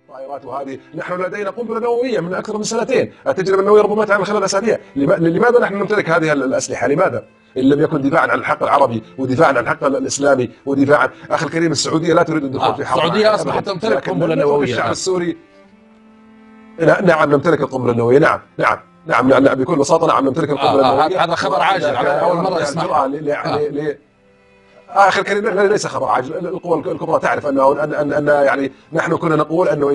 الطائرات وهذه. نحن لدينا قنبلة نووية من أكثر من سنتين، التجربة النووية ربما تعمل خلال أسابيع. لماذا نحن نمتلك هذه الأسلحة؟ لماذا؟ إن لم يكن دفاعا عن الحق العربي ودفاعا عن الحق الإسلامي ودفاعا. أخي الكريم، السعودية لا تريد الدخول في حرب. السعودية أصبحت تمتلك قنبلة نووية. الشعب السوري نعم نمتلك القنبلة النووية. نعم بكل بساطة نعم نمتلك القنبلة النووية. هذا خبر عاجل، على أول مرة أسمع. اخي الكريم، ليس خبر عاجل. القوى الكبرى تعرف ان يعني نحن كنا نقول انه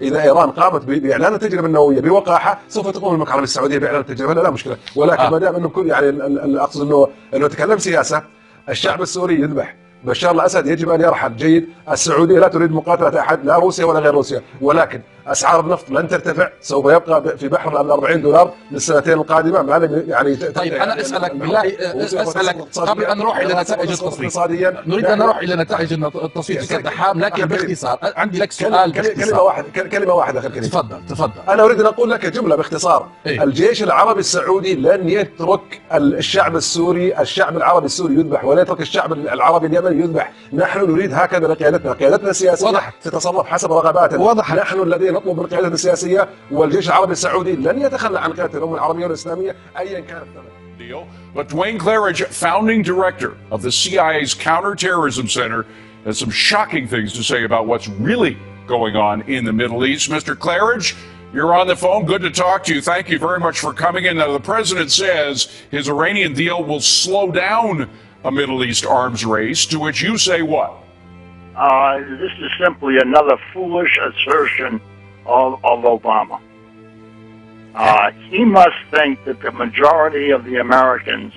اذا ايران قامت باعلان التجربه النوويه بوقاحه سوف تقوم المملكه العربيه السعوديه باعلان التجربه، لا مشكله. ولكن ما دام انه كل يعني اقصد انه تكلم سياسه. الشعب السوري يذبح، بشار الاسد يجب ان يرحل. جيد، السعوديه لا تريد مقاتله احد، لا روسيا ولا غير روسيا، ولكن اسعار النفط لن ترتفع، سوف يبقى في بحر ال $40 للسنتين القادمه. ما لم يعني. طيب انا اسالك بالله، اسالك قبل ان نروح الى نتائج التصويت، نريد ان نروح الى نتائج التصويت كالدحام، لكن باختصار عندي لك سؤال باختصار. كلمه واحده اخي الكريم. تفضل. انا اريد ان اقول لك جمله باختصار. إيه؟ الجيش العربي السعودي لن يترك الشعب السوري، الشعب العربي السوري يذبح، ولا يترك الشعب العربي اليمني يذبح. نحن نريد هكذا لقيادتنا السياسيه تتصرف حسب رغباتنا. نحن الذين نطلب من قيادتنا السياسيه، والجيش العربي السعودي لن يتخلى عن قياده الامه العربيه والاسلاميه ايا كان الثمن. But Dwayne Claridge, founding director of the CIA's Counterterrorism Center, has some shocking things to say about what's really going on in the Middle East. Mr. Claridge, you're on the phone. Good to talk to you. Thank you very much for coming in. Now, the president says his Iranian deal will slow down a Middle East arms race, to which you say what? This is simply another foolish assertion of Obama. He must think that the majority of the Americans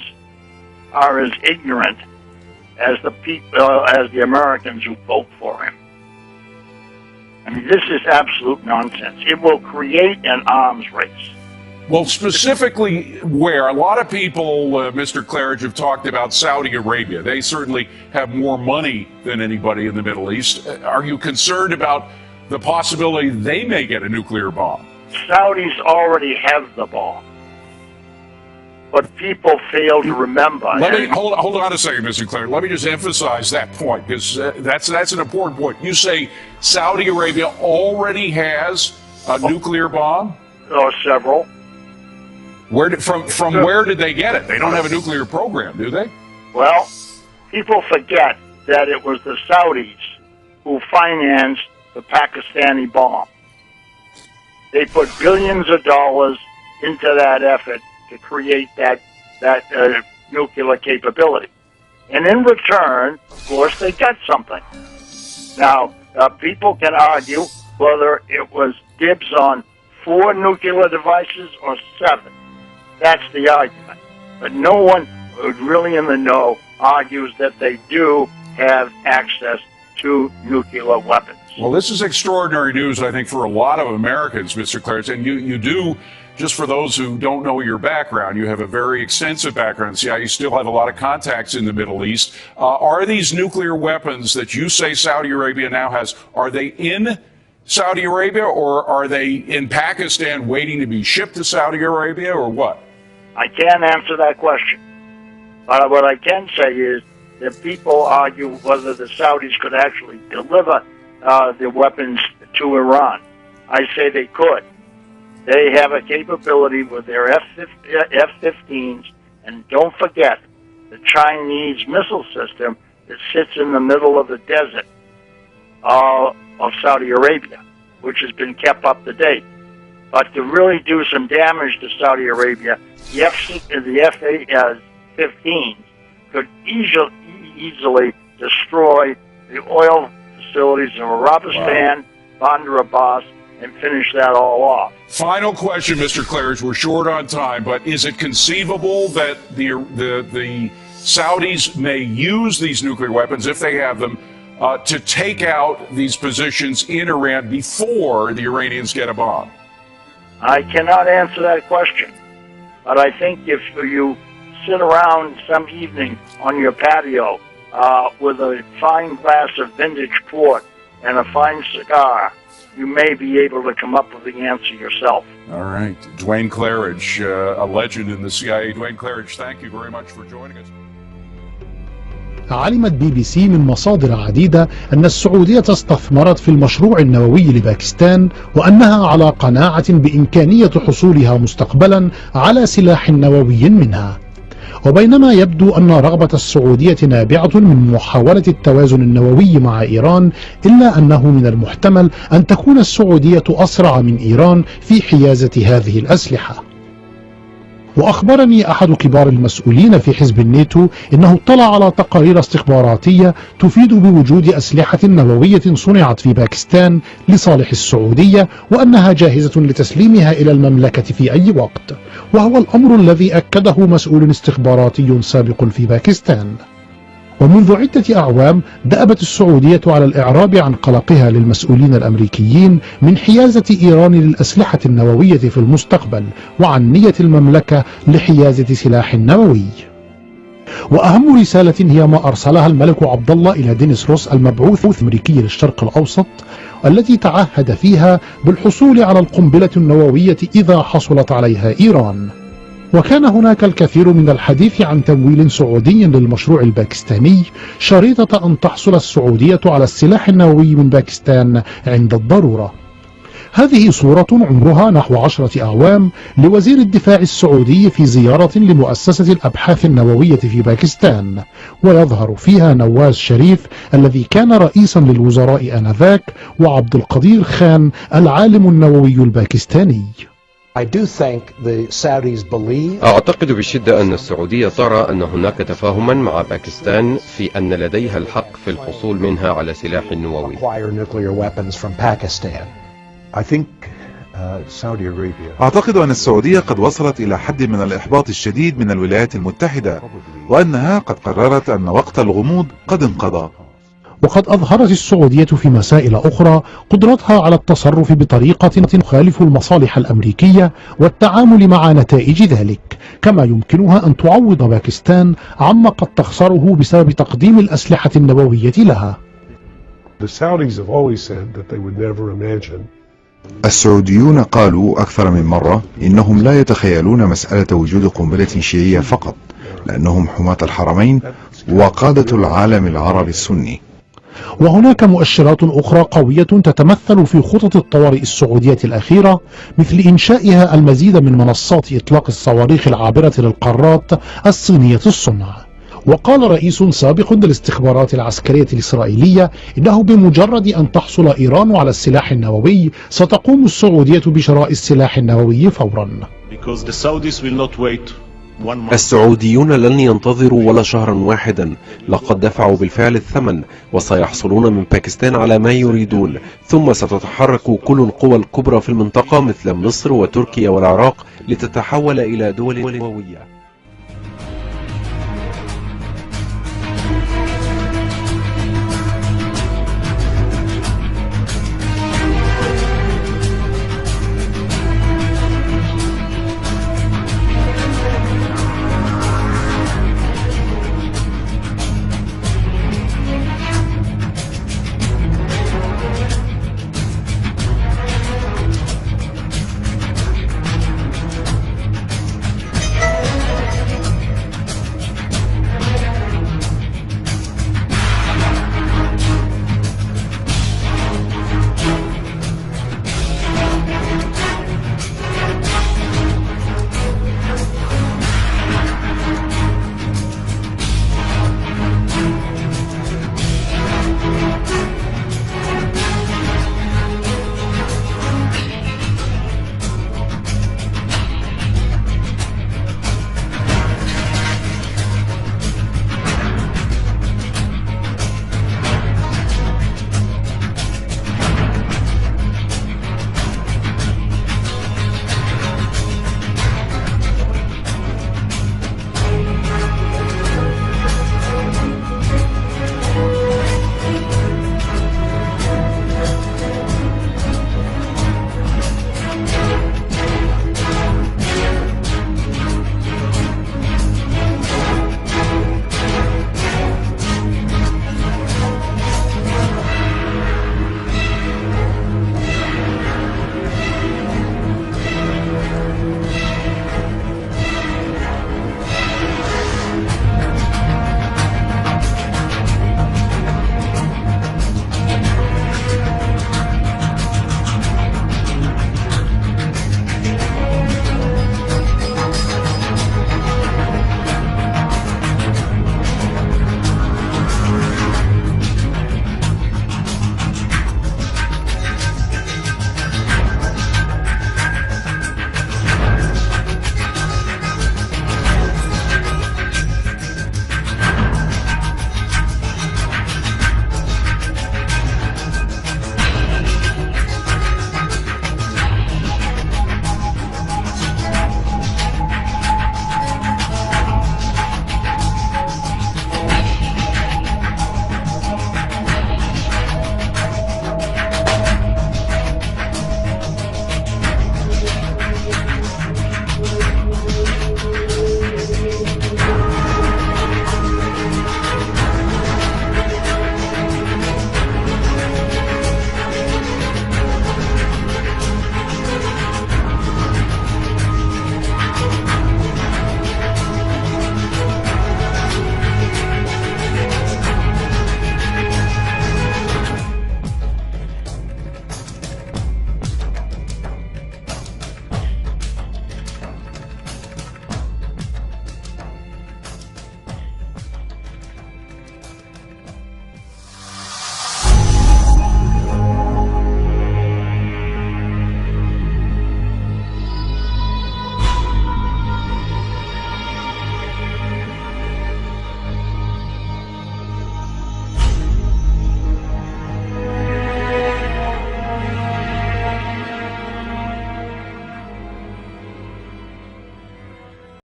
are as ignorant as the Americans who vote for him. I mean, this is absolute nonsense. It will create an arms race. Well, specifically where? A lot of people, Mr. Claridge, have talked about Saudi Arabia. They certainly have more money than anybody in the Middle East. Are you concerned about the possibility they may get a nuclear bomb? Saudis already have the bomb. But people fail to remember. Hold on a second, Mr. Claridge. Let me just emphasize that point, because that's an important point. You say Saudi Arabia already has a nuclear bomb? Several. From where did they get it? They don't have a nuclear program, do they? Well, people forget that it was the Saudis who financed the Pakistani bomb. They put billions of dollars into that effort to create that nuclear capability. And in return, of course, they got something. Now, people can argue whether it was dibs on 4 nuclear devices or 7. That's the argument. But no one who's really in the know argues that they do have access to nuclear weapons. Well, this is extraordinary news, I think, for a lot of Americans, Mr. Claridge. And you do, just for those who don't know your background, you have a very extensive background. See, you still have a lot of contacts in the Middle East. Are these nuclear weapons that you say Saudi Arabia now has, are they in Saudi Arabia, or are they in Pakistan waiting to be shipped to Saudi Arabia, or what? I can't answer that question. But what I can say is that people argue whether the Saudis could actually deliver the weapons to Iran. I say they could. They have a capability with their F-15s, and don't forget the Chinese missile system that sits in the middle of the desert of Saudi Arabia, which has been kept up to date. But to really do some damage to Saudi Arabia, the F-15s could easily destroy the oil facilities of Arabistan, Bandar Abbas, and finish that all off. Final question, Mr. Claridge. We're short on time, but is it conceivable that the Saudis may use these nuclear weapons, if they have them, to take out these positions in Iran before the Iranians get a bomb? I cannot answer that question. But I think if you sit around some evening on your patio with a fine glass of vintage port and a fine cigar, you may be able to come up with the answer yourself. All right. Dwayne Claridge, a legend in the CIA. Dwayne Claridge, thank you very much for joining us. علمت BBC من مصادر عديدة أن السعودية استثمرت في المشروع النووي لباكستان، وأنها على قناعة بإمكانية حصولها مستقبلا على سلاح نووي منها. وبينما يبدو أن رغبة السعودية نابعة من محاولة التوازن النووي مع إيران، إلا أنه من المحتمل أن تكون السعودية أسرع من إيران في حيازة هذه الأسلحة. وأخبرني أحد كبار المسؤولين في حزب الناتو أنه اطلع على تقارير استخباراتية تفيد بوجود أسلحة نووية صنعت في باكستان لصالح السعودية، وأنها جاهزة لتسليمها إلى المملكة في أي وقت، وهو الأمر الذي أكده مسؤول استخباراتي سابق في باكستان. ومنذ عدة أعوام دأبت السعودية على الإعراب عن قلقها للمسؤولين الأمريكيين من حيازة إيران للأسلحة النووية في المستقبل، وعن نية المملكة لحيازة سلاح نووي. وأهم رسالة هي ما أرسلها الملك عبد الله إلى دينيس روس المبعوث الأمريكي للشرق الأوسط، التي تعهد فيها بالحصول على القنبلة النووية إذا حصلت عليها إيران. وكان هناك الكثير من الحديث عن تمويل سعودي للمشروع الباكستاني، شريطة أن تحصل السعودية على السلاح النووي من باكستان عند الضرورة. هذه صورة عمرها نحو 10 أعوام لوزير الدفاع السعودي في زيارة لمؤسسة الأبحاث النووية في باكستان، ويظهر فيها نواز شريف الذي كان رئيسا للوزراء آنذاك، وعبد القدير خان العالم النووي الباكستاني. أعتقد بشدة أن السعودية ترى أن هناك تفاهما مع باكستان في أن لديها الحق في الحصول منها على سلاح نووي. أعتقد أن السعودية قد وصلت إلى حد من الإحباط الشديد من الولايات المتحدة، وأنها قد قررت أن وقت الغموض قد انقضى. وقد أظهرت السعودية في مسائل أخرى قدرتها على التصرف بطريقة تخالف المصالح الأمريكية والتعامل مع نتائج ذلك، كما يمكنها أن تعوض باكستان عما قد تخسره بسبب تقديم الأسلحة النووية لها. السعوديون قالوا أكثر من مرة إنهم لا يتخيلون مسألة وجود قنبلة شيعية فقط، لأنهم حماة الحرمين وقادة العالم العربي السني. وهناك مؤشرات أخرى قوية تتمثل في خطط الطوارئ السعودية الأخيرة، مثل إنشائها المزيد من منصات إطلاق الصواريخ العابرة للقارات الصينية الصنع. وقال رئيس سابق للاستخبارات العسكرية الإسرائيلية إنه بمجرد أن تحصل إيران على السلاح النووي ستقوم السعودية بشراء السلاح النووي فورا. السعوديون لن ينتظروا ولا شهرا واحدا، لقد دفعوا بالفعل الثمن، وسيحصلون من باكستان على ما يريدون، ثم ستتحرك كل القوى الكبرى في المنطقة مثل مصر وتركيا والعراق لتتحول إلى دول نووية.